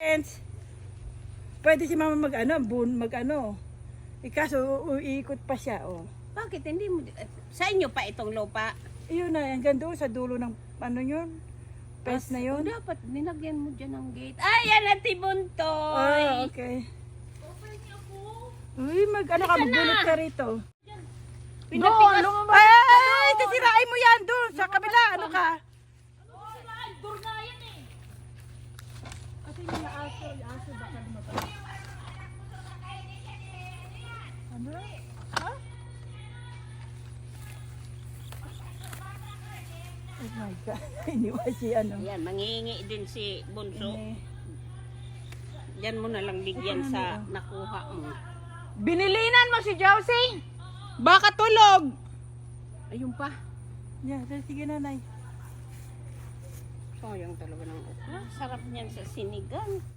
friends. Pwede si mama ikaso uikot pa siya, oh. Bakit hindi mo, sa inyo pa itong lupa? Iyon na, hanggang doon sa dulo ng yun, fence na yun. Dapat nilagyan mo dyan ng gate. Ay, yan ang tibuntoy. Ah, okay. Uy, magbunot ka rito. Pinatigas. Ay, sisirain mo yan doon sa kabila, ano ka? Kasi yung aso baka lumabas. Ano? Ha? Oh my God, iniwa si Yan, mangingi din si Bunso. Diyan mo na lang bigyan sa nakuha mo. Binilinan mo si Josie. Baka tulog. Ayun pa. Yeah, sige nanay. Sayang talaga ng okra. Sarap niyan sa sinigang.